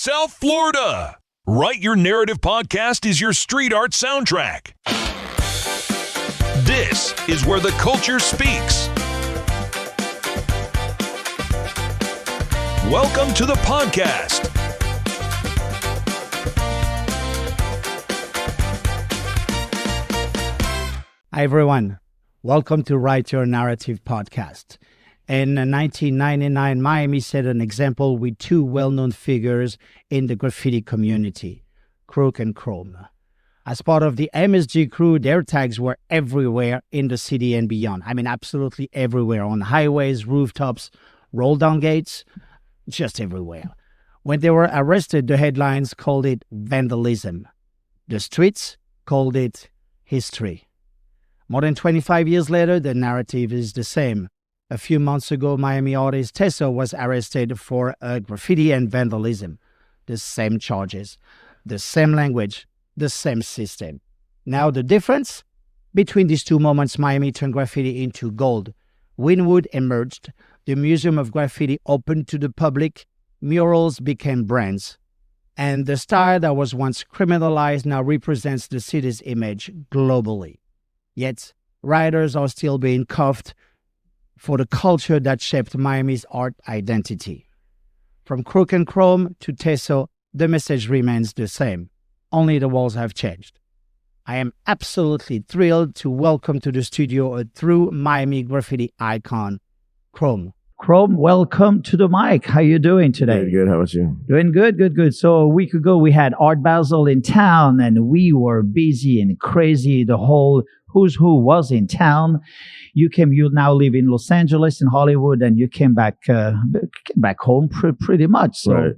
South Florida. Write Your Narrative podcast is your street art soundtrack. This is where the culture speaks. Welcome to the podcast. Hi, everyone. Welcome to Write Your Narrative podcast. In 1999, Miami set an example with two well-known figures in the graffiti community, Crook and Crome. As part of the MSG Crew, their tags were everywhere in the city and beyond. I mean, absolutely everywhere, on highways, rooftops, roll-down gates, just everywhere. When they were arrested, the headlines called it vandalism. The streets called it history. More than 25 years later, the narrative is the same. A few months ago, Miami artist Teso was arrested for graffiti and vandalism. The same charges, the same language, the same system. Now the difference? Between these two moments, Miami turned graffiti into gold. Wynwood emerged. The Museum of Graffiti opened to the public. Murals became brands. And the style that was once criminalized now represents the city's image globally. Yet, writers are still being cuffed for the culture that shaped Miami's art identity. From Crook and Crome to Teso, the message remains the same. Only the walls have changed. I am absolutely thrilled to welcome to the studio a true Miami graffiti icon, Crome. Crome, welcome to the mic. How you doing today? Very good. How about you? Doing good, good, good. So a week ago, we had Art Basel in town, and we were busy and crazy. The whole who's who was in town. You now live in Los Angeles, in Hollywood, and you came back home pretty much. So, right.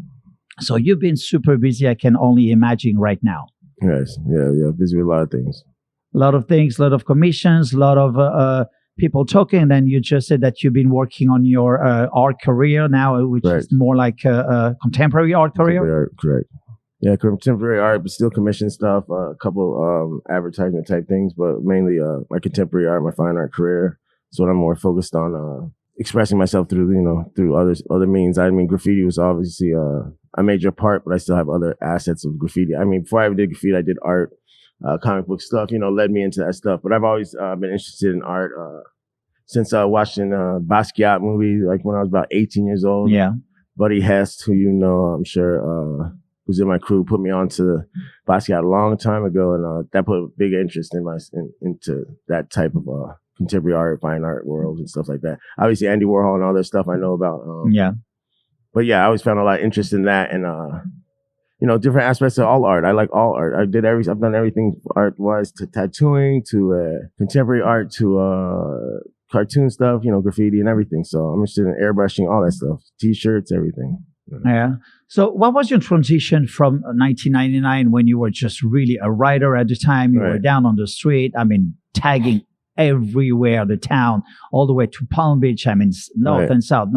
So you've been super busy. I can only imagine right now. Yes. Yeah. Busy with a lot of things. A lot of things, a lot of commissions, a lot of people talking. And then you just said that you've been working on your art career now, which right. is more like a contemporary art career. Contemporary art, correct. Yeah, contemporary art, but still commission stuff, a couple advertisement type things, but mainly my contemporary art, my fine art career. So I'm more focused on expressing myself through other means. I mean, graffiti was obviously a major part, but I still have other assets of graffiti. I mean, before I ever did graffiti, I did art, comic book stuff, led me into that stuff. But I've always been interested in art since watching Basquiat movie, like when I was about 18 years old. Yeah. Buddy Hest, who I'm sure who's in my crew, put me on to Basquiat a long time ago, and that put a big interest into that type of contemporary art, fine art world and stuff like that. Obviously, Andy Warhol and all that stuff I know about. But yeah, I always found a lot of interest in that, and different aspects of all art. I like all art. I've done everything art-wise, to tattooing, to contemporary art, to cartoon stuff, graffiti and everything. So I'm interested in airbrushing, all that stuff, T-shirts, everything. Yeah. So what was your transition from 1999 when you were just really a writer at the time? You were down on the street, tagging everywhere, the town, all the way to Palm Beach. North and south,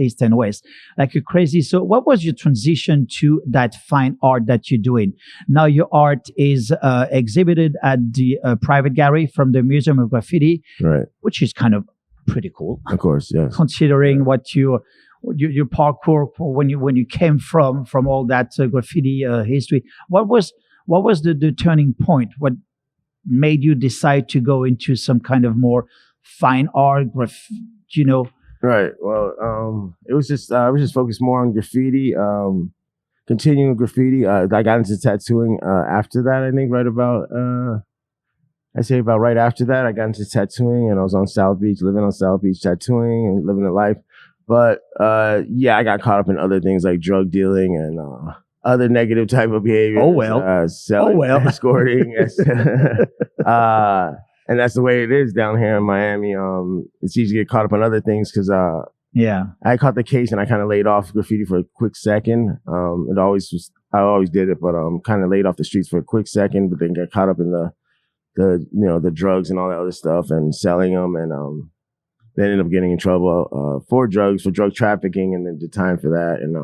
east and west, like you're crazy. So what was your transition to that fine art that you're doing? Now your art is exhibited at the private gallery from the Museum of Graffiti, right? Which is kind of pretty cool. Of course, yes. Considering what your parkour when you came from all that graffiti history. What was the turning point? What made you decide to go into some kind of more fine art, Right. Well, it was just I was just focused more on graffiti, continuing graffiti. I got into tattooing after that. I think right after that, I got into tattooing, and I was on South Beach, living on South Beach, tattooing and living the life. But I got caught up in other things like drug dealing and other negative type of behavior. Escorting. And that's the way it is down here in Miami. It's easy to get caught up on other things because I caught the case and I kind of laid off graffiti for a quick second. I always did it, but kind of laid off the streets for a quick second, but then got caught up in the drugs and all that other stuff and selling them, and then ended up getting in trouble for drug trafficking, and then did time for that, and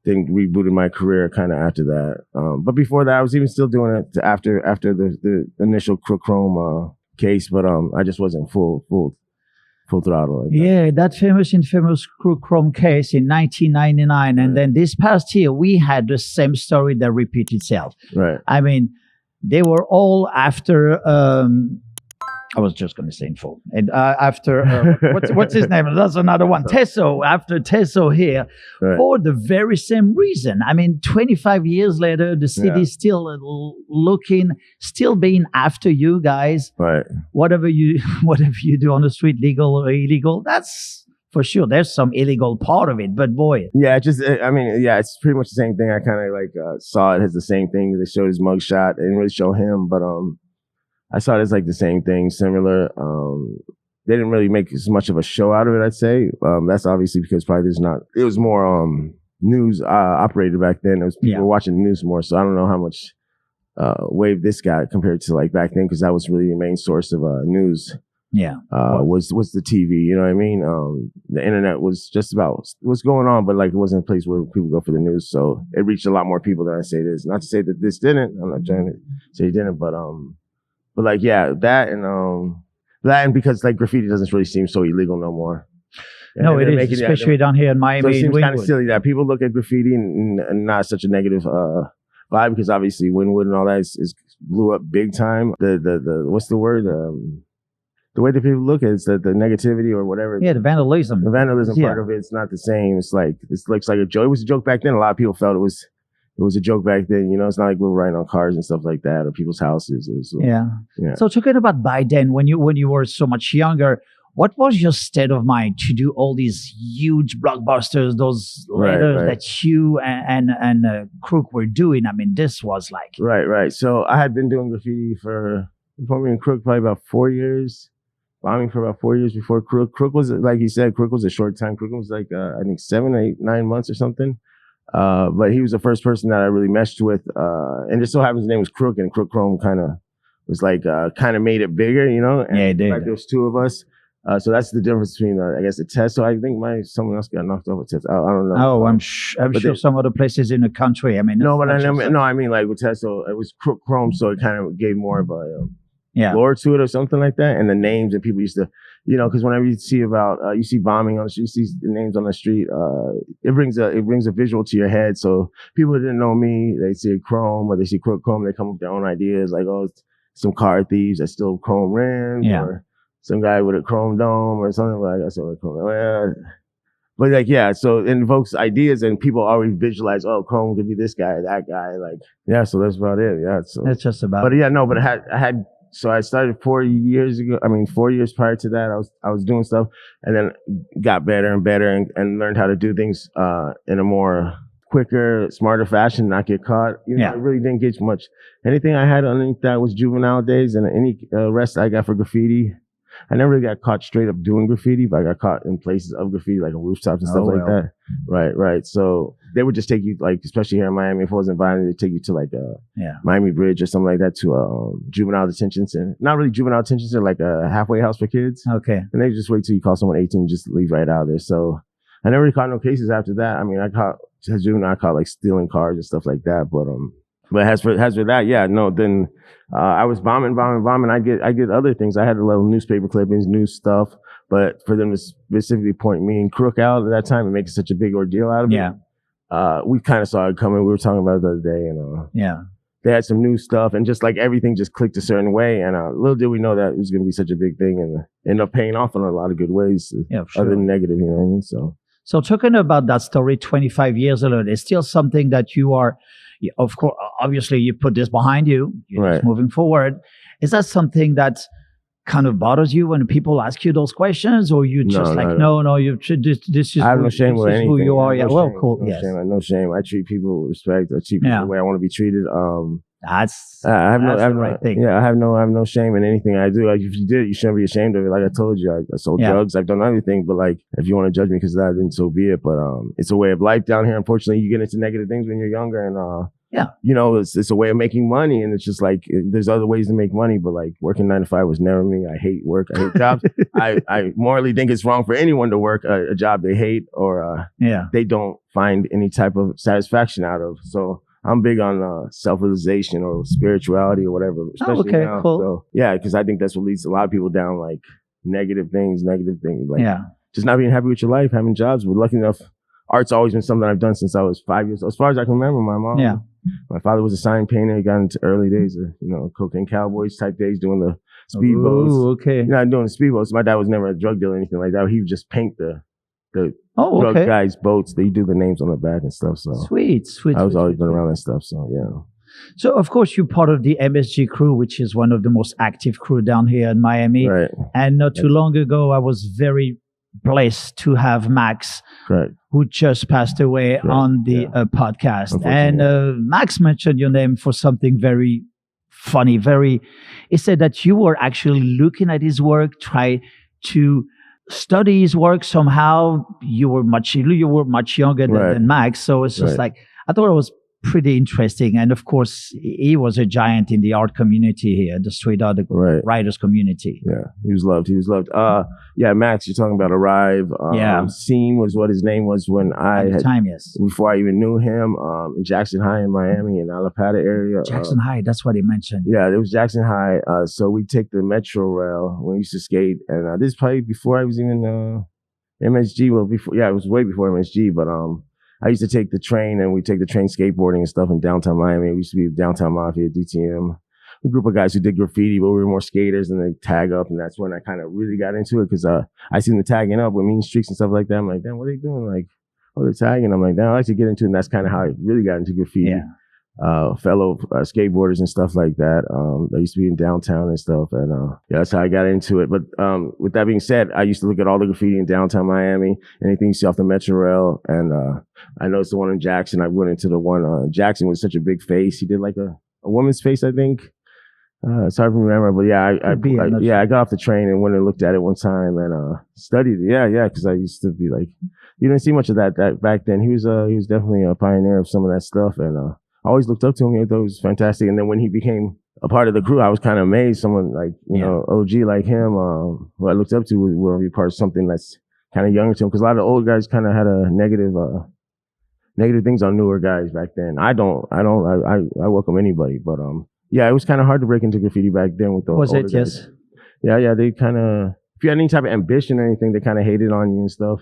then rebooted my career kind of after that. But before that, I was even still doing it after the initial Crook Chrome case, but I just wasn't full full throttle. Yeah, that infamous Crook Chrome case in 1999. And then this past year, we had the same story that repeats itself. Right. I mean, they were all after, I was just going to say in full. And after, what's his name? That's another one. Tesso, after Tesso here, for the very same reason. I mean, 25 years later, the city is still looking, still being after you guys. Right. Whatever you do on the street, legal or illegal, that's for sure. There's some illegal part of it, but boy. Yeah, it's pretty much the same thing. I kind of saw it as the same thing. They showed his mugshot. They didn't really show him, but I saw it as like the same thing, similar. They didn't really make as much of a show out of it, I'd say. That's obviously because probably it was more news operated back then. It was people were watching the news more, so I don't know how much wave this got compared to like back then, because that was really the main source of news. Yeah. Was the TV, you know what I mean? The internet was just about what's going on, but like it wasn't a place where people go for the news, so it reached a lot more people than I say this. Not to say that this didn't. I'm not trying to say it didn't, but like, yeah, that and because like graffiti doesn't really seem so illegal no more. No, it is, especially down here in Miami. So it seems kind of silly that people look at graffiti and not such a negative vibe, because obviously Wynwood and all that is blew up big time. The what's the word? The way that people look at it is that the negativity or whatever. Yeah, the vandalism. The vandalism part of it's not the same. It's like a joke. It was a joke back then. A lot of people felt it was a joke back then, you know. It's not like we were writing on cars and stuff like that or people's houses. It was, yeah. So talking about by then, when you were so much younger, what was your state of mind to do all these huge blockbusters, those letters that you and Crook were doing? I mean, this was like right. So I had been doing graffiti before me and Crook probably about 4 years. Bombing for about 4 years before Crook. Crook was, like he said, Crook was a short time. Crook was like I think 7, 8, 9 months or something. But he was the first person that I really meshed with. And just so happens his name was Crook, and Crook Chrome kind of was like, kind of made it bigger, you know? And it did. Like there was two of us. So that's the difference between, I guess, the test. So I think someone else got knocked off with test. I don't know. Oh, I'm sure some other places in the country. I mean, I mean like with test. So it was Crook Chrome, so it kind of gave more of a lore to it or something like that. And the names, and people used to, you know, because whenever you see you see bombing on the street, you see the names on the street, it brings a visual to your head. So people that didn't know me, they see Chrome or they see Crook Chrome, they come up with their own ideas, like, oh, some car thieves that steal chrome rims, or some guy with a chrome dome or something like that. So but like, yeah, so it invokes ideas, and people always visualize, oh, Chrome could be this guy, that guy, like, yeah. So that's about it. Yeah, so that's just about. But yeah, no, but I had. So I started 4 years ago. I mean, 4 years prior to that, I was doing stuff, and then got better and better, and learned how to do things in a more quicker, smarter fashion, not get caught. You know, I really didn't get much. Anything I had underneath that was juvenile days, and any arrest I got for graffiti. I never really got caught straight up doing graffiti, but I got caught in places of graffiti, like on rooftops and stuff like that. Right. So they would just take you, like, especially here in Miami, if it wasn't violent, they'd take you to like Miami Bridge or something like that, to a juvenile detention center. Not really juvenile detention center, like a halfway house for kids. Okay. And they just wait till you call someone 18, just leave right out of there. So I never really caught no cases after that. I mean, I caught like stealing cars and stuff like that, but as for that, yeah, no, then I was bombing. I get other things. I had a little newspaper clippings, news stuff, but for them to specifically point me and Crook out at that time and make such a big ordeal out of it, we kind of saw it coming. We were talking about it the other day, and they had some new stuff, and just like everything just clicked a certain way, and little did we know that it was going to be such a big thing, and ended up paying off in a lot of good ways, other than negative, you know what I mean? So talking about that story 25 years later, there's still something that you are, of course, obviously you put this behind you, you're just moving forward. Is that something that kind of bothers you when people ask you those questions, or you just no, you should this is I have no shame with anything. Who you are. No well, shame, cool. No shame. No shame. I treat people with respect. I treat people the way I want to be treated. That's I have the right thing. Yeah, I have no shame in anything I do. Like, if you did, you shouldn't be ashamed of it. Like I told you, I sold drugs. I've done everything. But like, if you want to judge me because of that, then so be it. But it's a way of life down here. Unfortunately, you get into negative things when you're younger, and you know, it's a way of making money, and it's just like there's other ways to make money. But like, working 9 to 5 was never me. I hate work. I hate jobs. I morally think it's wrong for anyone to work a job they hate or they don't find any type of satisfaction out of. So I'm big on self-realization or spirituality or whatever, especially now. Cool. So yeah, because I think that's what leads a lot of people down like negative things, like Yeah. just not being happy with your life, having jobs. But lucky enough, art's always been something I've done since I was 5 years old. As far as I can remember, my father was a sign painter. He got into early days of, cocaine cowboys type days, doing the speedboats. Ooh, okay. Not doing the speedboats. My dad was never a drug dealer or anything like that. He would just paint the drug guys' boats. They do the names on the back and stuff. So Sweet. I was always been around that stuff. So yeah. So of course you're part of the MSG Crew, which is one of the most active crew down here in Miami. Right. And not too long ago, I was very blessed to have Max, who just passed away on the podcast. And Max mentioned your name for something very funny. He said that you were actually looking at his work, try to study his work somehow. You were much younger than Max, so it's just like, I thought it was pretty interesting. And of course, he was a giant in the art community here, the street art writers community. Yeah, he was loved. Max, you're talking about Arrive. Scene was what his name was when before I even knew him, in Jackson High in Miami, in Alapata area. Jackson High, that's what he mentioned. Yeah, it was Jackson High. So we take the Metro Rail when we used to skate. And this is probably before I was even MSG. Well, it was way before MSG, but I used to take the train, and we take the train skateboarding and stuff in downtown Miami. We used to be downtown Mafia, DTM, a group of guys who did graffiti, but we were more skaters, and they tag up. And that's when I kind of really got into it, because I seen them tagging up with mean streaks and stuff like that. I'm like, damn, what are they doing? Like, oh, they're tagging. I'm like, damn, I like to get into it. And that's kind of how I really got into graffiti. Yeah. Fellow skateboarders and stuff like that. They used to be in downtown and stuff, and that's how I got into it. But with that being said, I used to look at all the graffiti in downtown Miami, anything you see off the Metro Rail, and I noticed the one in Jackson. I went into the one Jackson with such a big face. He did like a woman's face, I think. It's hard to remember, but I got off the train and went and looked at it one time and studied it. Yeah, because I used to be like, you didn't see much of that back then. He was definitely a pioneer of some of that stuff, and I always looked up to him. I thought he was fantastic. And then when he became a part of the crew, I was kind of amazed. Someone like, OG like him, who I looked up to, would be part of something that's kind of younger to him. Because a lot of old guys kind of had a negative things on newer guys back then. I welcome anybody. But it was kind of hard to break into graffiti back then with the older guys. Yes. Yeah, they kind of, if you had any type of ambition or anything, they kind of hated on you and stuff.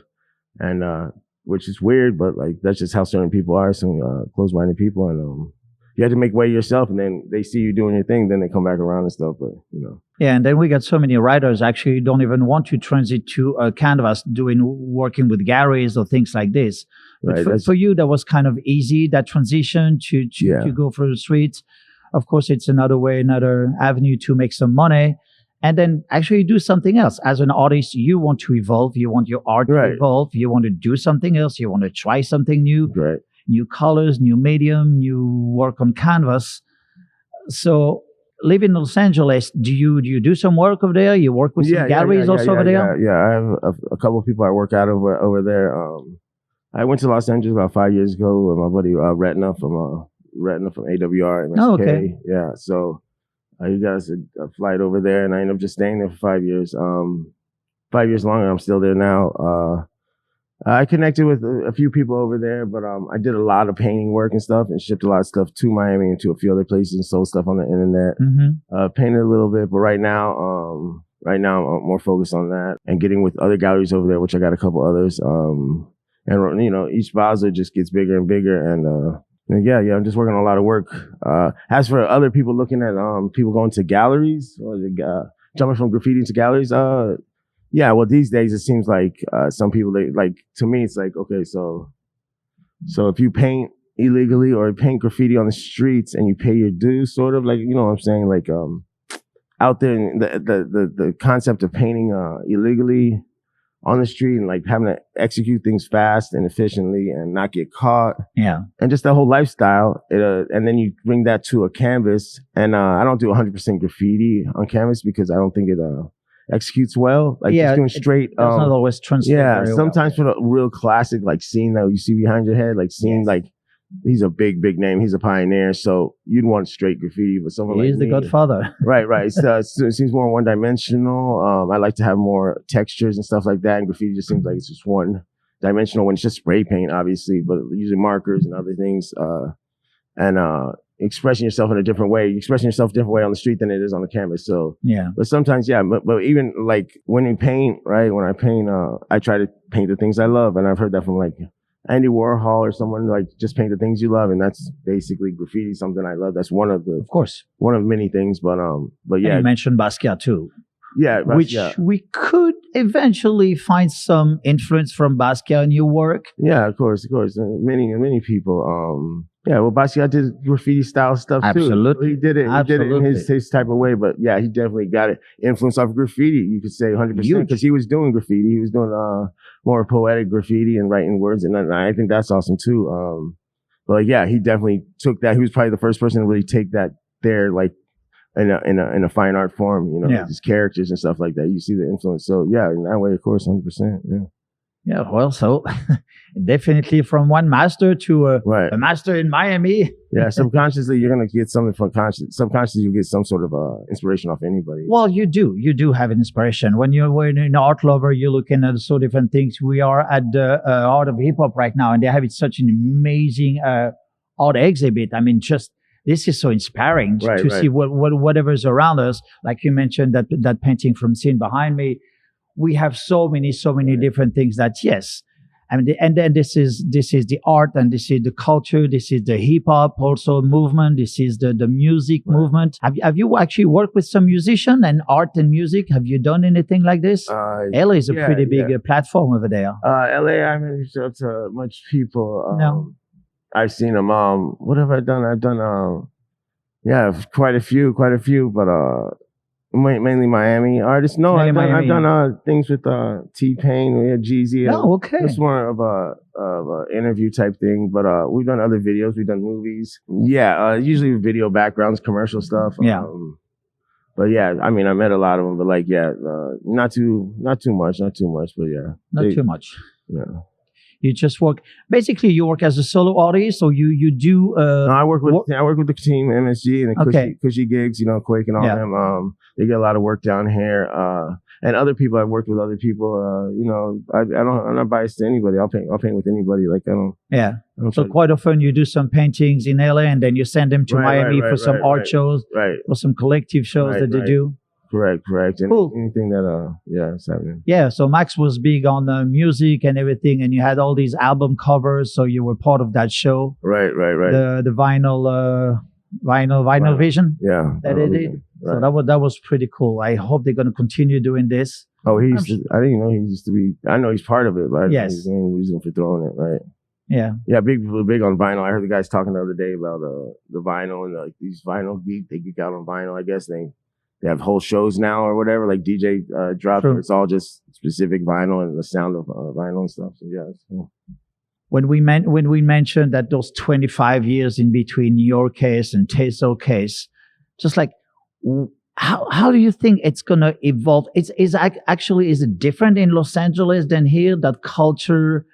And which is weird, but like that's just how certain people are, some closed-minded people, and you have to make way yourself, and then they see you doing your thing, then they come back around and stuff. But yeah, and then we got so many writers actually who don't even want to transit to a canvas, working with galleries or things like this. But for you, that was kind of easy, that transition to go through the streets. Of course, it's another avenue to make some money. And then actually do something else. As an artist, you want to evolve. You want your art to evolve. You want to do something else. You want to try something new. New colors, new medium, new work on canvas. So live in Los Angeles, do you do some work over there? You work with some galleries over there? Yeah, I have a couple of people I work out over there. I went to Los Angeles about 5 years ago with my buddy Retna from AWR, MSK. Oh, okay. Yeah, so... he got us a flight over there, and I ended up just staying there for 5 years. 5 years longer, I'm still there now. I connected with a few people over there, but I did a lot of painting work and stuff, and shipped a lot of stuff to Miami and to a few other places, and sold stuff on the internet. Painted a little bit, but right now I'm more focused on that and getting with other galleries over there, which I got a couple others. And each Basel just gets bigger and bigger, and I'm just working on a lot of work. As for other people looking at people going to galleries or jumping from graffiti into galleries, well, these days it seems like some people, to me, it's like, okay, so if you paint illegally or paint graffiti on the streets and you pay your dues, sort of, like, you know what I'm saying, like out there, the concept of painting illegally on the street and like having to execute things fast and efficiently and not get caught. Yeah. And just that whole lifestyle. And then you bring that to a canvas, and I don't do 100% graffiti on canvas because I don't think it executes well. Like just doing straight. It's not always translate. Yeah. Sometimes for the real classic, like scene that you see behind your head, like seeing like, he's a big name. He's a pioneer. So you'd want straight graffiti, but someone He's the godfather. Right. It seems more one-dimensional. I like to have more textures and stuff like that. And graffiti just seems like it's just one-dimensional when it's just spray paint, obviously, but using markers and other things. expressing yourself in a different way. You're expressing yourself a different way on the street than it is on the canvas. So, but sometimes, but even like when you paint, right? When I paint, I try to paint the things I love. And I've heard that from like Andy Warhol or someone, like just paint the things you love. And that's basically graffiti, something I love. That's one of many things. But yeah. And you mentioned Basquiat too. Yeah. Which we could eventually find some influence from Basquiat in your work. Yeah, of course. Many people. Yeah, well, Basquiat did graffiti style stuff too. Absolutely. He did it in his type of way. But yeah, he definitely got it influence off graffiti. You could say 100% because he was doing graffiti. He was doing more poetic graffiti and writing words, and I think that's awesome too. But yeah, he definitely took that. He was probably the first person to really take that there, like in a fine art form. You know, his characters and stuff like that. You see the influence. So yeah, in that way, of course, 100%. Yeah. Yeah, well, so definitely from one master to a master in Miami. Yeah, subconsciously you're gonna get something from subconsciously you get some sort of inspiration off anybody. Well, you do have an inspiration when you're an art lover. You're looking at so different things. We are at the Art of Hip Hop right now, and they have such an amazing art exhibit. I mean, just this is so inspiring to see whatever's around us. Like you mentioned that painting from Scene behind me. We have so many different things that I mean, and then this is the art, and this is the culture, this is the hip hop also movement, this is the music movement. Have you actually worked with some musician and art and music? Have you done anything like this? LA is a pretty big platform over there. LA, I haven't reached out to much people. No, I've seen them. What have I done? I've done quite a few, but mainly Miami artists. No, I've done things with T-Pain. We had Jeezy. Oh, okay. It's more of a interview type thing, but we've done other videos. We've done movies. Yeah, usually video backgrounds, commercial stuff. Yeah. But yeah, I mean, I met a lot of them, but like, not too much, but yeah. Not too much. Yeah. You just work. Basically, you work as a solo artist, or you do. No, I work with the team, MSG, and the Cushy Gigs. You know, Quake and all them. They get a lot of work down here. And other people, I've worked with other people. You know, I'm not biased to anybody. I'll paint with anybody. Like I don't. Yeah. So quite often you do some paintings in LA, and then you send them to Miami for some art shows, or some collective shows that they do. Correct. And cool. Anything that, it's happening. Yeah, so Max was big on music and everything, and you had all these album covers, so you were part of that show. Right. The vinyl vision. Yeah. That they did. Right. So that was pretty cool. I hope they're going to continue doing this. Oh, I didn't know he used to be, I know he's part of it, but I think he's the main reason for throwing it, right? Yeah. Yeah, big on vinyl. I heard the guys talking the other day about the vinyl and like these vinyl they geek out on vinyl. I guess they have whole shows now or whatever, like DJ drops. Where it's all just specific vinyl and the sound of vinyl and stuff. So yeah, it's cool. When we mentioned that those 25 years in between your case and Teso case, just like how do you think it's gonna evolve? Is it different in Los Angeles than here? That culture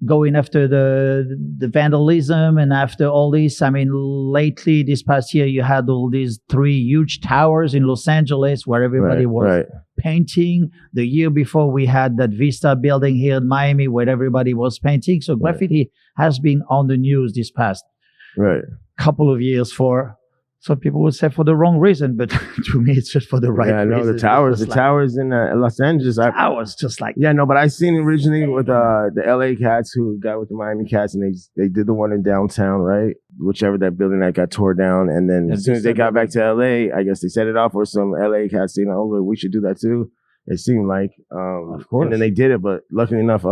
going after the vandalism and after all this. I mean, lately, this past year, you had all these 3 huge towers in Los Angeles where everybody was painting. The year before, we had that Vista building here in Miami where everybody was painting. So graffiti has been on the news this past couple of years for... Some people would say for the wrong reason, but to me, it's just for the right reason. Yeah, no, the towers in Los Angeles. Towers, just like... Yeah, no, but I seen it originally with the LA cats who got with the Miami cats, and they did the one in downtown, right? Whichever that building that got tore down. And then as soon as they got back to LA, I guess they set it off for some LA cats, we should do that too. It seemed like. Of course. And then they did it, but luckily enough,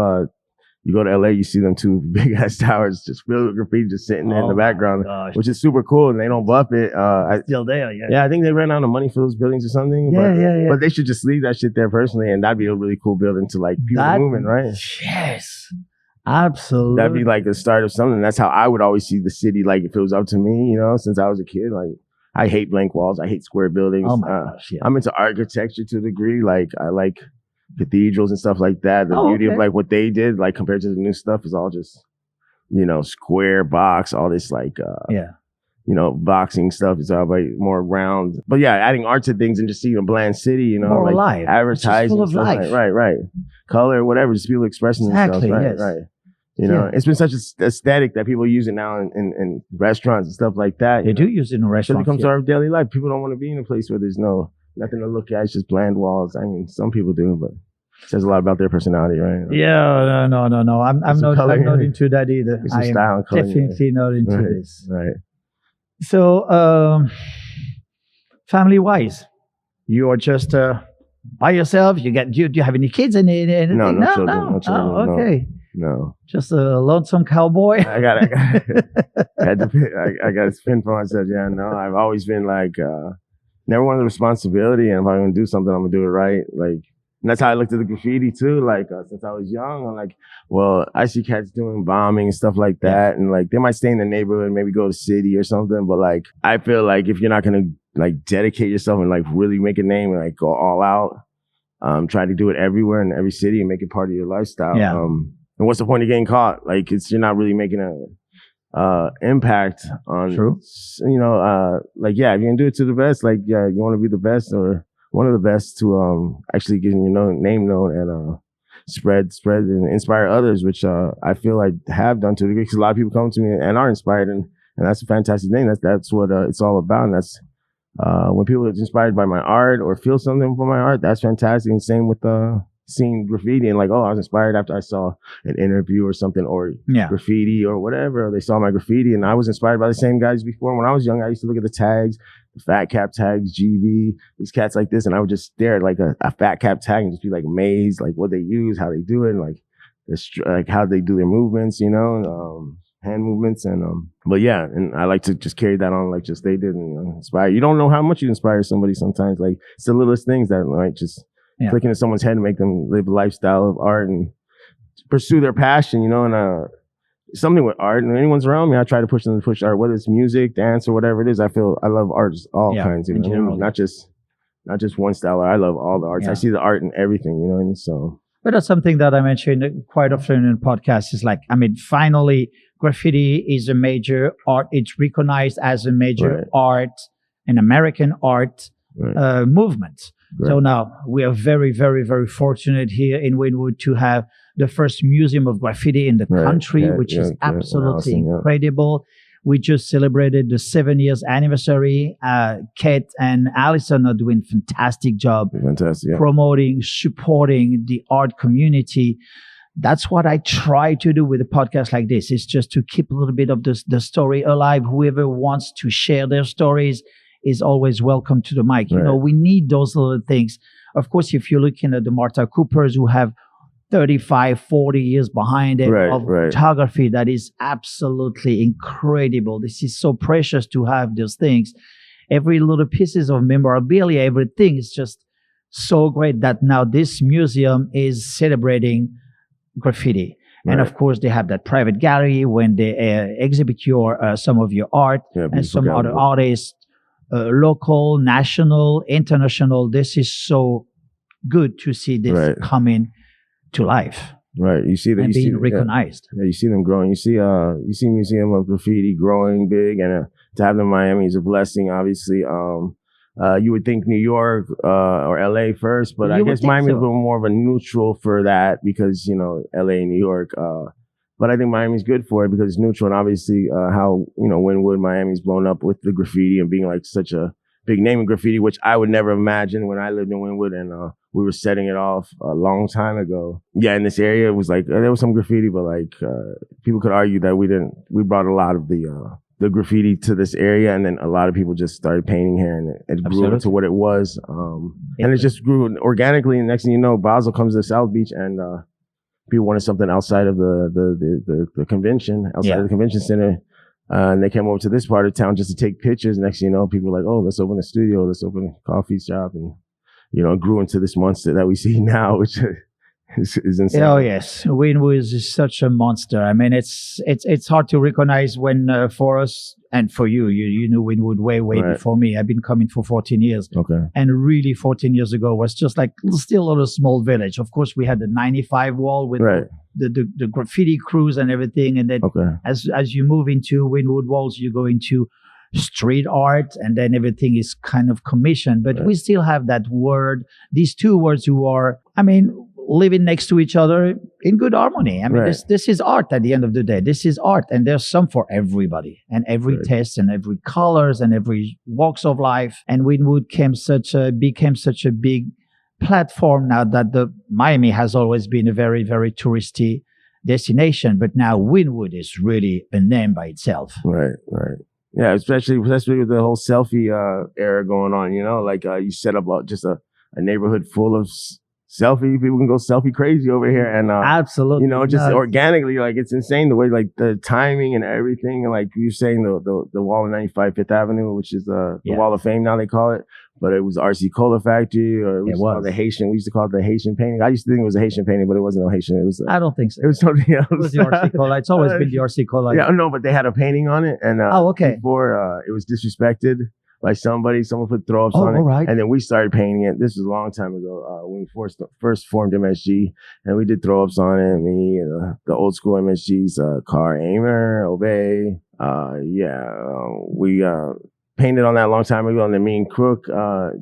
you go to LA, you see them 2 big ass towers just filled with graffiti just sitting there in the background, which is super cool, and they don't buff it. Still there, yeah. Yeah, I think they ran out of money for those buildings or something. But they should just leave that shit there personally, and that'd be a really cool building to like people moving, right? Yes, absolutely. That'd be like the start of something. That's how I would always see the city, like if it was up to me, since I was a kid. Like I hate blank walls, I hate square buildings. Oh my gosh, yeah. I'm into architecture to a degree. Like I like cathedrals and stuff like that. The beauty of like what they did, like compared to the new stuff, is all just square box, all this like boxing stuff is all like more round. But yeah, adding art to things and just seeing a bland city, more like alive, advertising full of stuff, life. Right, color, whatever, just people expressing themselves, right. You know, it's been such a aesthetic that people use it now in restaurants and stuff like that. They do use it in restaurants. It becomes our daily life. People don't want to be in a place where there's nothing to look at. It's just bland walls. I mean, some people do, but it says a lot about their personality, right? Yeah, no. I'm not into that either. I am definitely not into this. Right. So, family-wise, you are just by yourself. Do you have any kids? No children. Oh, okay. No. Just a lonesome cowboy. I got to spin for myself. Yeah, no. I've always been like never wanted the responsibility, and if I'm gonna do something, I'm gonna do it right. Like, and that's how I looked at the graffiti too. Like since I was young, I'm like, well, I see cats doing bombing and stuff like that, and like they might stay in the neighborhood, maybe go to city or something. But like, I feel like if you're not gonna like dedicate yourself and like really make a name and like go all out, try to do it everywhere in every city and make it part of your lifestyle. Yeah. And what's the point of getting caught? Like, you're not really making a impact on. True. You know, like, yeah, if you can do it to the best, like, yeah, you want to be the best or one of the best to actually get your name known and spread and inspire others, which I feel I have done to a degree, because a lot of people come to me and are inspired, and that's a fantastic thing. That's what it's all about, and that's when people are inspired by my art or feel something from my art, that's fantastic. And same with seeing graffiti and like, oh, I was inspired after I saw an interview or something, or graffiti or whatever. They saw my graffiti and I was inspired by the same guys before. When I was young, I used to look at the tags, the fat cap tags, GB, these cats like this, and I would just stare at like a fat cap tag and just be like amazed, like what they use, how they do it, and like how they do their movements, you know, hand movements. And but yeah, and I like to just carry that on, like just they did, and inspire. You don't know how much you inspire somebody sometimes. Like it's the littlest things that like just clicking in someone's head and make them live a lifestyle of art and pursue their passion, you know. And something with art, and when anyone's around me, I try to push them to push art, whether it's music, dance, or whatever it is. I feel I love art, all kinds, you know, not just one style. I love all the arts. I see the art in everything, you know. And so, but that's something that I mentioned quite often in podcasts. Is like, I mean, finally, graffiti is a major art. It's recognized as a major art, an American art movement. Right. So now we are very, very, very fortunate here in Wynwood to have the first museum of graffiti in the country, which is absolutely incredible. We just celebrated the 7 years anniversary. Kate and Alison are doing fantastic job promoting, supporting the art community. That's what I try to do with a podcast like this, is just to keep a little bit of the story alive. Whoever wants to share their stories is always welcome to the mic. You know, we need those little things. Of course, if you're looking at the Martha Coopers who have 35, 40 years behind it of photography, that is absolutely incredible. This is so precious to have those things. Every little pieces of memorabilia, everything is just so great that now this museum is celebrating graffiti. And of course, they have that private gallery when they exhibit some of your art and some other artists. Local, national, international. This is so good to see this coming to life. Right, you see that being recognized. Yeah, you see them growing. You see Museum of Graffiti growing big, and to have them in Miami is a blessing. Obviously, you would think New York or LA first, but I guess Miami is a little more of a neutral for that because LA and New York. But I think Miami's good for it because it's neutral, and obviously how Wynwood, Miami's blown up with the graffiti and being like such a big name in graffiti, which I would never imagine when I lived in Wynwood and we were setting it off a long time ago. Yeah, in this area it was like there was some graffiti, but like people could argue that we brought a lot of the graffiti to this area, and then a lot of people just started painting here, and it grew into what it was, and it just grew organically. And next thing you know, Basel comes to South Beach, and people wanted something outside of the convention, outside of the convention center. And they came over to this part of town just to take pictures. Next thing you know, people were like, oh, let's open a studio, let's open a coffee shop. And, it grew into this monster that we see now, which is insane. Oh, yes. Wynwood is such a monster. I mean, it's hard to recognize when for us and for you knew Wynwood way before me. I've been coming for 14 years. Okay. And really 14 years ago was just like still a little small village. Of course, we had the 95 wall with the graffiti crews and everything. And then as you move into Wynwood walls, you go into street art, and then everything is kind of commissioned. But we still have that word, these two words who are, I mean, living next to each other in good harmony. I mean, this is art at the end of the day. This is art, and there's some for everybody and every taste and every colors and every walks of life. And Wynwood became such a big platform now that the Miami has always been a very, very touristy destination, but now Wynwood is really a name by itself. Right. Yeah, especially with the whole selfie era going on. Like you set up just a neighborhood full of selfie. People can go selfie crazy over here, and absolutely, just organically, like it's insane the way like the timing and everything. And like you saying the wall of 95 Fifth Avenue, which is the Wall of Fame now they call it, but it was RC Cola Factory, or it was the Haitian. We used to call it the Haitian painting. I used to think it was a Haitian painting, but it wasn't a Haitian. It was. I don't think so. It was something else. It was the RC Cola. It's always been the RC Cola. Yeah, no, but they had a painting on it, and before it was disrespected by someone put throw-ups on it. Right. And then we started painting it. This was a long time ago when we first formed MSG, and we did throw-ups on it. Me, the old school MSGs, Car Aimer, Obey. We painted on that a long time ago, and then me and Crook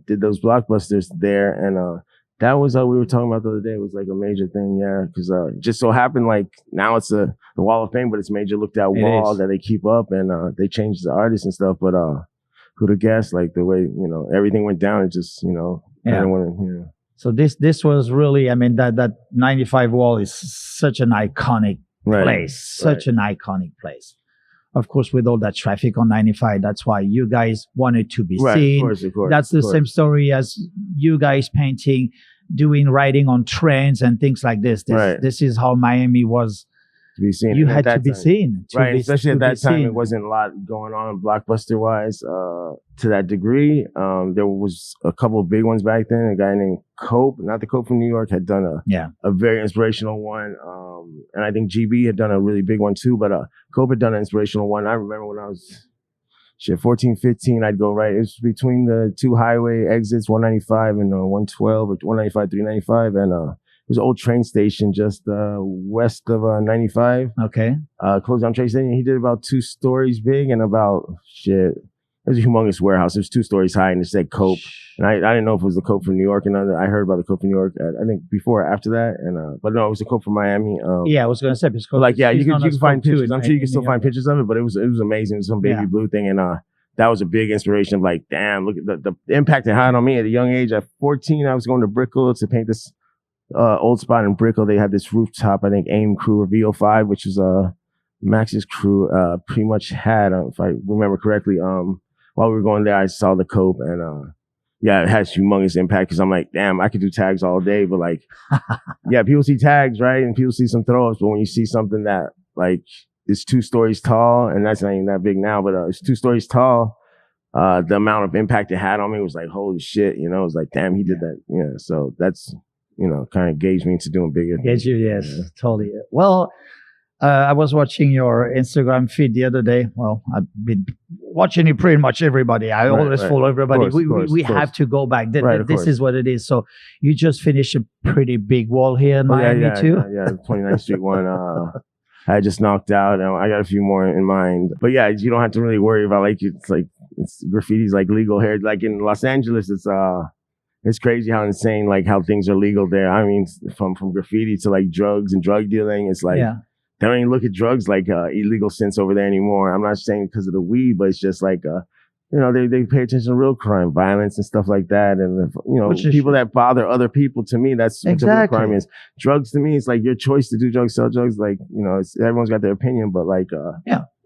did those blockbusters there, and that was we were talking about the other day. It was like a major thing, because just so happened like now it's the Wall of Fame, but it's major looked at wall that they keep up, and they changed the artists and stuff, but who'd have guessed, like the way everything went down, it just So this was really, I mean, that 95 wall is such an iconic place, an iconic place. Of course, with all that traffic on 95, that's why you guys wanted to be seen. Of course, that's the same story as you guys painting, writing on trains and things like this. This is how Miami was. To be seen. You had to be seen. Especially at that time, it wasn't a lot going on blockbuster-wise to that degree. There was a couple of big ones back then. A guy named Cope, not the Cope from New York, had done a very inspirational one. And I think GB had done a really big one too, but Cope had done an inspirational one. I remember when I was 14, 15, I'd go right. It was between the two highway exits, 195 and 112, or 195, 395, and it was an old train station just west of 95. Okay. Closed down train station. He did about 2 stories big and about it was a humongous warehouse. It was 2 stories high, and it said Cope. And I didn't know if it was the Cope from New York, and I heard about the Cope from New York. I think before or after that, and but no, it was the Cope from Miami. I was gonna say because you can find pictures. I'm sure you can still find pictures of it, but it was amazing. It was some baby blue thing, and that was a big inspiration of like, damn, look at the impact it had on me at a young age. At 14, I was going to Brickell to paint this old spot in Brickell. They had this rooftop, I think AIM Crew or VO5, which is Max's crew pretty much had, if I remember correctly. While we were going there, I saw the Cope, and it has humongous impact because I'm like, damn, I could do tags all day, but like, people see tags, right? And people see some throw-ups, but when you see something that like is 2 stories tall, and that's not even that big now, but it's 2 stories tall, the amount of impact it had on me was like, holy shit, it was like, damn, he did that. Yeah, so that's, kind of engaged me into doing bigger things. Yes, totally. Well, I was watching your Instagram feed the other day. Well, I've been watching it pretty much everybody. I always follow everybody. We have to go back. This is what it is. So you just finished a pretty big wall here in Miami too? Yeah, 29th Street one. I just knocked out. I got a few more in mind. But yeah, you don't have to really worry about it's graffiti's like legal here. Like in Los Angeles, it's crazy how insane, like how things are legal there. I mean, from graffiti to like drugs and drug dealing, it's like, they don't even look at drugs like illegal sense over there anymore. I'm not saying because of the weed, but it's just like, they pay attention to real crime, violence and stuff like that. And, people that bother other people, to me, that's what the real crime is. Drugs, to me, it's like your choice to do drugs, sell drugs. Like, everyone's got their opinion, but like,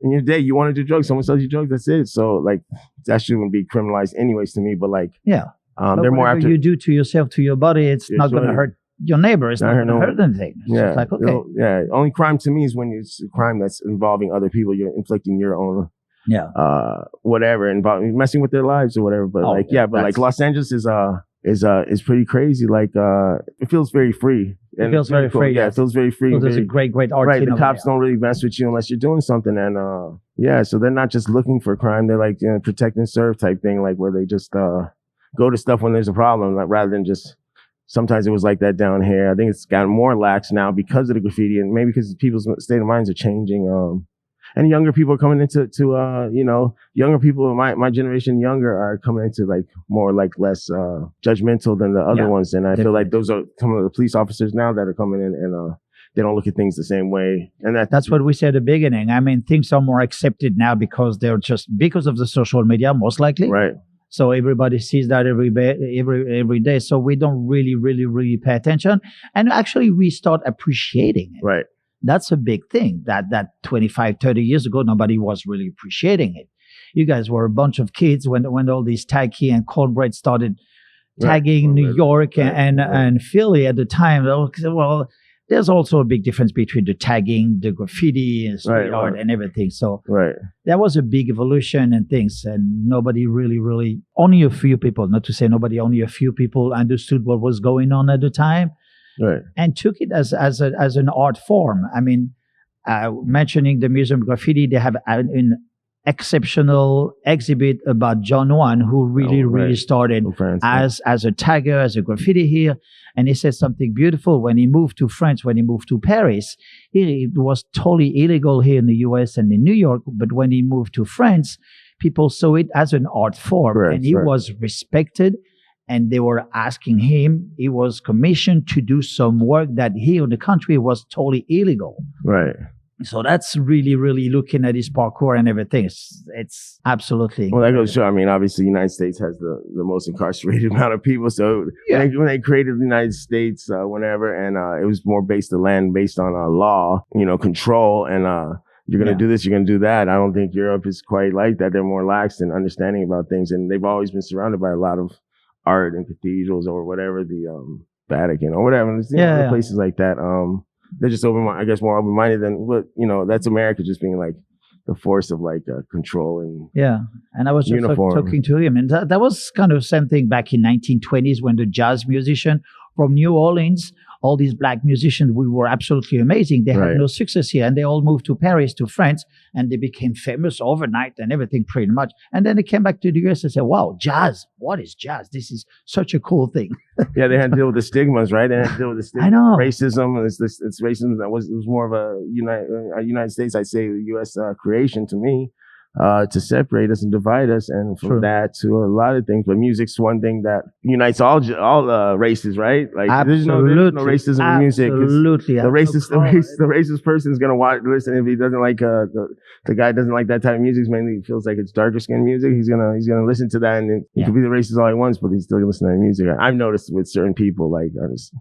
in your day, you want to do drugs, someone sells you drugs, that's it. So like, that shouldn't be criminalized anyways to me, but like, they're more after you do to yourself, to your body, it's not going to hurt your neighbor. It's not going to hurt anything. It's like, okay. Only crime to me is when it's a crime that's involving other people. You're inflicting your own, whatever, involving messing with their lives or whatever. But like Los Angeles is pretty crazy. Like it feels very free. It feels very free. Yeah, it feels very free. So there's a great art. Right, the cops don't really mess with you unless you're doing something. And so they're not just looking for crime. They're like protect and serve type thing, like where they just go to stuff when there's a problem, like rather than just. Sometimes it was like that down here. I think it's gotten more lax now because of the graffiti, and maybe because people's state of minds are changing. and younger people are coming into younger people, my generation younger are coming into like more like less judgmental than the other ones. And I feel like those are some of the police officers now that are coming in and they don't look at things the same way. And that's what we said at the beginning. I mean, things are more accepted now because they're just because of the social media, most likely. Right. So everybody sees that every day. So we don't really pay attention. And actually, we start appreciating it. Right. That's a big thing. That 25, 30 years ago, nobody was really appreciating it. You guys were a bunch of kids when all these tacky and cornbread started tagging New York and Philly at the time. Well, there's also a big difference between the tagging, the graffiti, and street art and everything. So that was a big evolution and things. And nobody really, only a few people, not to say nobody, only a few people understood what was going on at the time and took it as an art form. I mean, mentioning the Museum of Graffiti, they have an exceptional exhibit about John Wan, who really started as a tagger, as a graffiti here. And he said something beautiful when he moved to France, when he moved to Paris. It was totally illegal here in the US and in New York. But when he moved to France, people saw it as an art form. And he was respected. And they were asking him, he was commissioned to do some work that here in the country was totally illegal. Right. So that's really looking at his parkour and everything. It's absolutely well. That goes to show. I mean, obviously, the United States has the most incarcerated amount of people. So when they created the United States, whenever, and it was more based on law, control, and you're going to do this, you're going to do that. I don't think Europe is quite like that. They're more lax and understanding about things, and they've always been surrounded by a lot of art and cathedrals or whatever, the Vatican or whatever, places like that. They're just more open-minded than what, that's America just being like the force of like control and and I was just talking to him, and that was kind of the same thing back in 1920s when the jazz musician from New Orleans, all these black musicians, we were absolutely amazing. They had no success here, and they all moved to Paris, to France, and they became famous overnight and everything pretty much. And then they came back to the US and said, wow, jazz, what is jazz? This is such a cool thing. They had to deal with the stigmas, right? They had to deal with the stigmas. I know. Racism, it's racism that it was more of a United States, I'd say, US creation to me. To separate us and divide us, and from that to a lot of things. But music's one thing that unites all races, right? Like there's no racism in music. Absolutely, the racist person is gonna listen if he doesn't like the guy doesn't like that type of music. Mainly feels like it's darker skinned music. He's gonna listen to that, and he could be the racist all he wants, but he's still gonna listen to that music. I've noticed with certain people, like it's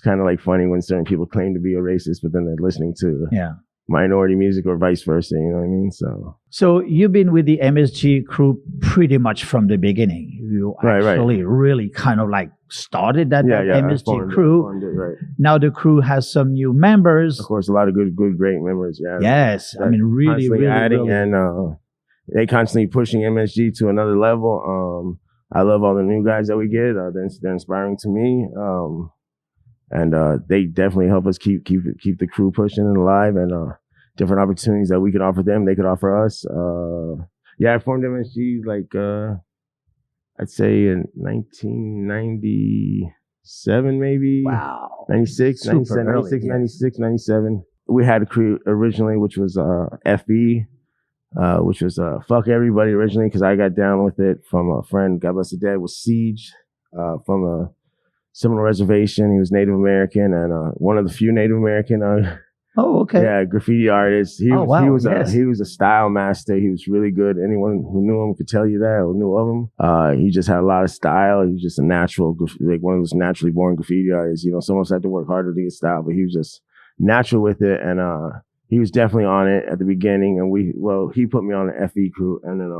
kind of like funny when certain people claim to be a racist, but then they're listening to minority music or vice versa, you know what I mean? So you've been with the MSG crew pretty much from the beginning. You actually really kind of like started that MSG crew. Now the crew has some new members. Of course, a lot of good, great members. Yeah. Yes, I mean really adding, and they constantly pushing MSG to another level. I love all the new guys that we get. They're inspiring to me. And they definitely help us keep the crew pushing and alive, and different opportunities that we could offer them, they could offer us. I formed MSG like I'd say in 1997 maybe. Wow. 96, 97. We had a crew originally, which was FB, which was Fuck Everybody originally, because I got down with it from a friend, God bless the dead, was Siege from a Seminole Reservation. He was Native American, and one of the few Native American graffiti artists. He was a style master. He was really good. Anyone who knew him could tell you that, or knew of him. He just had a lot of style. He was just a natural, like one of those naturally born graffiti artists. Some of us had to work harder to get style, but he was just natural with it, and he was definitely on it at the beginning, and he put me on the FE crew, and then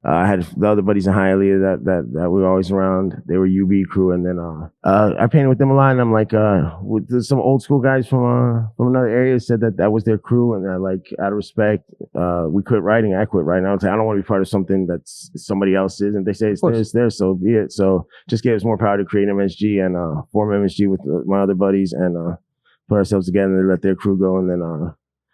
I had the other buddies in Hialeah that we were always around. They were UB crew, and then I painted with them a lot, and I'm like, some old school guys from another area said that was their crew, and out of respect, we quit writing. I quit writing. I was like, I don't want to be part of something that's somebody else's, and they say it's theirs, so be it. So just gave us more power to create MSG and form MSG with my other buddies, and put ourselves together and let their crew go, and then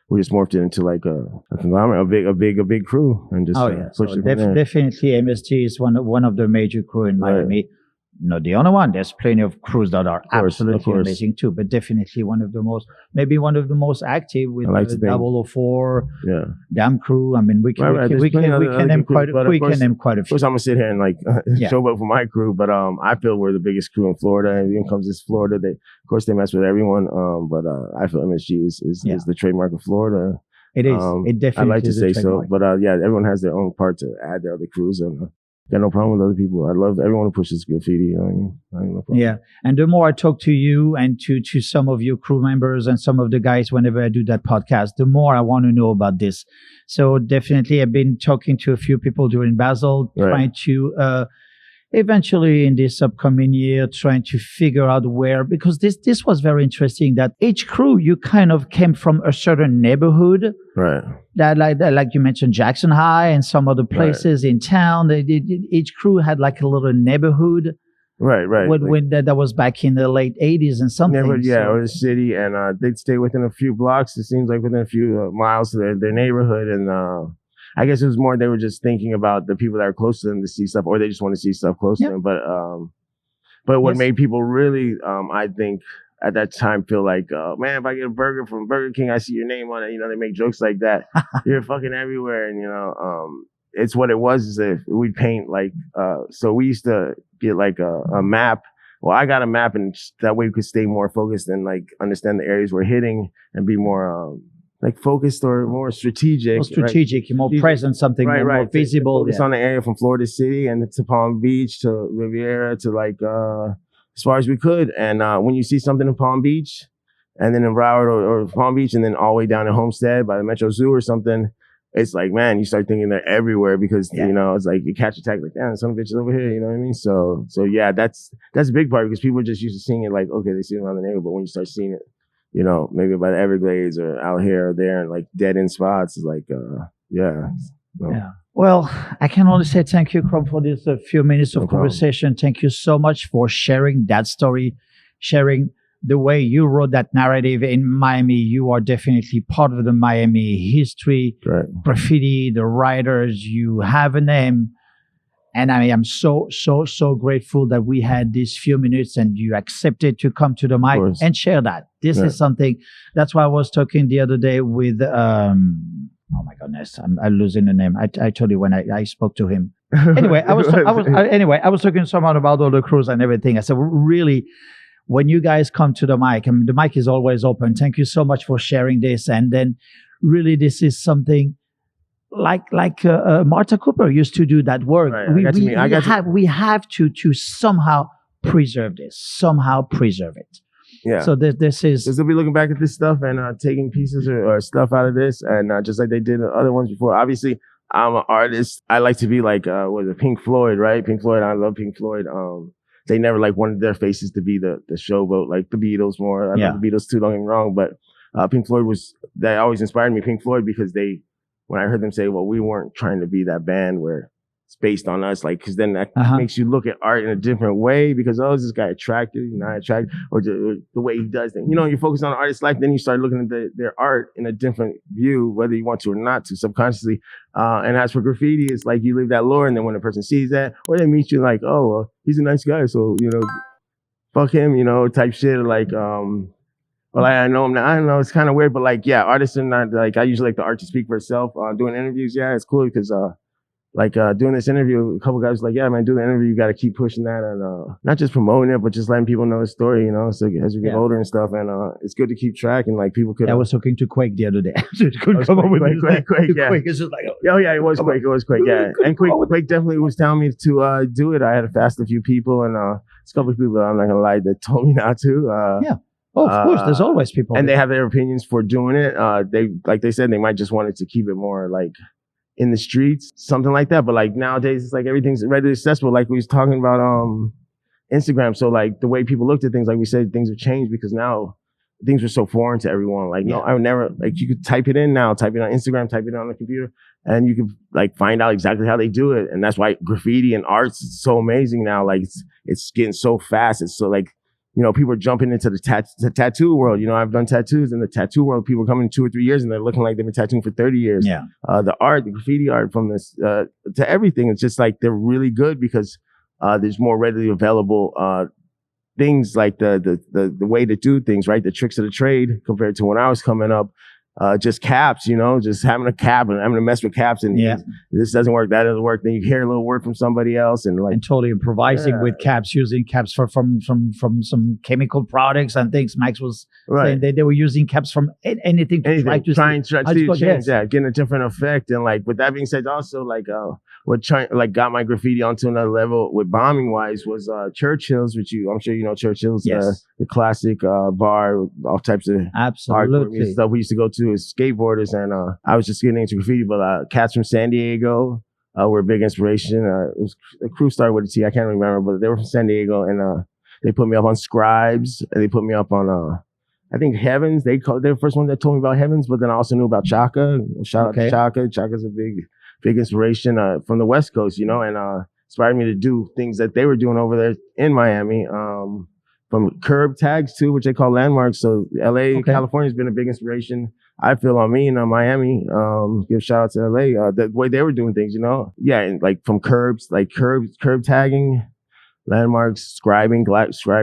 we just morphed it into like a conglomerate, a big crew, and just pushed it. Definitely, MSG is one of the major crew in Miami. not the only one. There's plenty of crews that are course, absolutely amazing too, but definitely maybe one of the most active with the 004 Dam Crew. I mean, we can name quite a few. Of course, I'm gonna sit here and showboat for my crew, but I feel we're the biggest crew in Florida. And when it comes to Florida, of course they mess with everyone. But I feel MSG is the trademark of Florida. It is. It definitely. I like to say so, but everyone has their own part to add their other crews, and got no problem with other people. I love everyone who pushes graffiti. No problem. Yeah, and the more I talk to you and to some of your crew members and some of the guys whenever I do that podcast, the more I want to know about this. So definitely, I've been talking to a few people during Basel, trying to eventually in this upcoming year, trying to figure out where, because this was very interesting that each crew, you kind of came from a certain neighborhood. Right. That like you mentioned Jackson High and some other places in town. Each crew had like a little neighborhood. Right. When that was back in the late 80s and something. Or the city, and they'd stay within a few blocks. It seems like within a few miles of their neighborhood, and I guess it was more they were just thinking about the people that are close to them to see stuff, or they just want to see stuff close to them. But what made people really, I think, at that time feel like, man, if I get a burger from Burger King, I see your name on it. They make jokes like that. You're fucking everywhere, and it's what it was. Is that we'd paint so we used to get like a map. Well, I got a map, and that way we could stay more focused and understand the areas we're hitting and be more focused or more strategic. More present, something more visible. Focus on the area from Florida City and to Palm Beach to Riviera to as far as we could. And when you see something in Palm Beach and then in Broward or Palm Beach and then all the way down in Homestead by the Metro Zoo or something, it's like, man, you start thinking they're everywhere because, it's like you catch a tag like, damn, some bitches over here, you know what I mean? So yeah, that's a big part because people are just used to seeing it like, okay, they see it around the neighborhood, but when you start seeing it, maybe by the Everglades or out here or there and like dead end spots is like, yeah. Well, I can only say thank you, Crome, for this few minutes of conversation. Thank you so much for sharing that story, sharing the way you wrote that narrative in Miami. You are definitely part of the Miami history, graffiti, the writers. You have a name. And I am so grateful that we had these few minutes and you accepted to come to the mic and share that. This is something, that's why I was talking the other day with, oh my goodness, I'm losing the name. I told you when I spoke to him. Anyway, I was talking to someone about all the crews and everything. I said, really, when you guys come to the mic, I mean, the mic is always open. Thank you so much for sharing this. And then really, this is something like Martha Cooper used to do that work. Right. We have to somehow preserve this, somehow preserve it. Yeah. So this is. They'll be looking back at this stuff and taking pieces or stuff out of this, and just like they did other ones before. Obviously, I'm an artist. I like to be like, Pink Floyd, right? Pink Floyd. I love Pink Floyd. They never wanted their faces to be the showboat, like the Beatles more. I love the Beatles too, don't get me wrong, but Pink Floyd that always inspired me. Pink Floyd because when I heard them say, well, we weren't trying to be that band where it's based on us, because then that makes you look at art in a different way because, is this guy attractive, not attractive, or the way he does things. You focus on an artist's life, then you start looking at their art in a different view, whether you want to or not to, subconsciously. And as for graffiti, it's like you live that lore, and then when a person sees that, or they meet you like, he's a nice guy, so, fuck him, type shit, well, I know him now. I don't know. It's kind of weird, but artists are not I usually like the art to speak for itself. Doing interviews, it's cool because doing this interview, a couple guys were like, yeah, man, do the interview. You got to keep pushing that and not just promoting it, but just letting people know the story, So as we get older and stuff, and it's good to keep track and people could. I was talking to Quake the other day. Quake, yeah. Quake is just it was Quake. It was Quake, yeah. And Quake definitely was telling me to do it. I had to fast a few people, and there's a couple of people I'm not gonna lie that told me not to. Oh, of course. There's always people. And they have their opinions for doing it. They said, they might just wanted to keep it more in the streets, something like that. But nowadays, it's everything's readily accessible. Like we was talking about Instagram. So the way people looked at things, like we said, things have changed because now things were so foreign to everyone. No, I would never, you could type it in now, type it on Instagram, type it on the computer, and you could find out exactly how they do it. And that's why graffiti and arts is so amazing now. It's getting so fast. It's so people are jumping into the tattoo world. I've done tattoos in the tattoo world. People come in 2 or 3 years and they're looking like they've been tattooing for 30 years. Yeah. The graffiti art from this to everything. It's just they're really good because there's more readily available things like the way to do things, right? The tricks of the trade compared to when I was coming up. Just caps, just having a cap and having to mess with caps, and this doesn't work, that doesn't work. Then you hear a little word from somebody else, and totally improvising with caps, using caps from some chemical products and things. Max was saying they were using caps from anything to try to change, getting a different effect. And with that being said, also what got my graffiti onto another level with bombing wise was Churchill's, which I'm sure you know Churchill's, the classic bar, all types of hardcore music stuff we used to go to as skateboarders. And I was just getting into graffiti, but cats from San Diego were a big inspiration. It was a crew started with a T, I can't remember, but they were from San Diego, and they put me up on Scribes, and they put me up on I think Heavens. They're the first one that told me about Heavens, but then I also knew about Chaka. Shout out to Chaka. Chaka's a big inspiration from the West Coast, and inspired me to do things that they were doing over there in Miami. From curb tags too, which they call landmarks. So LA, California has been a big inspiration, I feel, on me, and Miami. Give shout out to LA, the way they were doing things, and from curbs, curb tagging, landmarks, scribing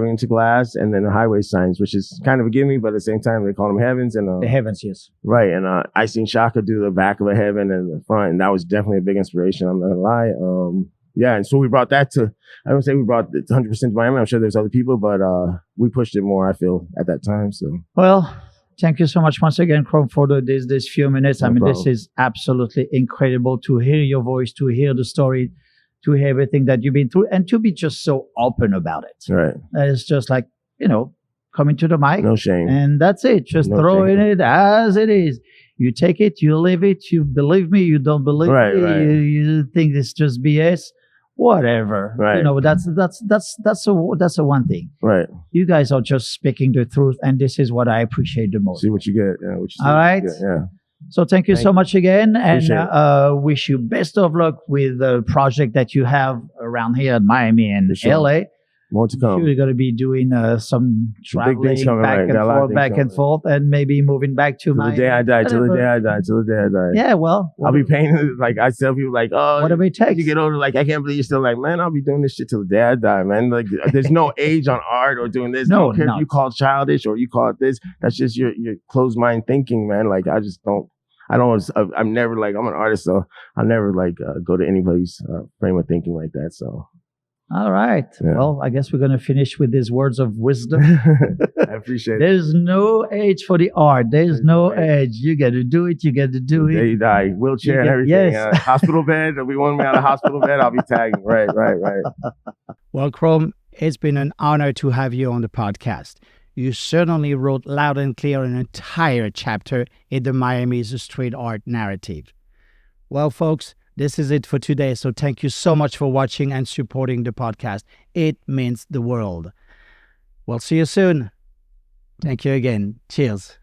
into glass, and then the highway signs, which is kind of a gimme, but at the same time they call them heavens. And the heavens, yes, right. And I seen Shaka do the back of a heaven and the front, and that was definitely a big inspiration. I'm not gonna lie. And so we brought that to, I don't say we brought it 100% to Miami. I'm sure there's other people, but we pushed it more, I feel, at that time. So, well, thank you so much once again, Crome, for this few minutes. No problem. This is absolutely incredible to hear your voice, to hear the story, to hear everything that you've been through, and to be just so open about it. Right. It's just coming to the mic. No shame. And that's it. Just throwing it as it is. You take it, you live it, you believe me, you don't believe me, right. You think it's just BS. Whatever, right? That's a one thing. Right. You guys are just speaking the truth, and this is what I appreciate the most. See what you get. All right. Yeah. So thank you so much again, and wish you best of luck with the project that you have around here in Miami and LA. More to come. We're going to be doing some traveling back and forth, and maybe moving back to Miami. Till the day I die. Yeah, well. I'll be painting, I tell people, whatever it takes. You get older, I can't believe you're still man, I'll be doing this shit till the day I die, man. There's no age on art or doing this. No, I don't care if you call it childish or you call it this. That's just your closed mind thinking, man. I just don't. I'm never I'm an artist, so I'll never go to anybody's frame of thinking like that. So. All right. Yeah. Well, I guess we're going to finish with these words of wisdom. I appreciate it. There's no age for the art. There's no age. You got to do it. You got to do it. There you die. Wheelchair and everything. Yes. Hospital bed. If we want me out of hospital bed, I'll be tagging. Right. Well, Crome, it's been an honor to have you on the podcast. You certainly wrote loud and clear an entire chapter in the Miami's street art narrative. Well, folks, this is it for today. So thank you so much for watching and supporting the podcast. It means the world. We'll see you soon. Thank you again. Cheers.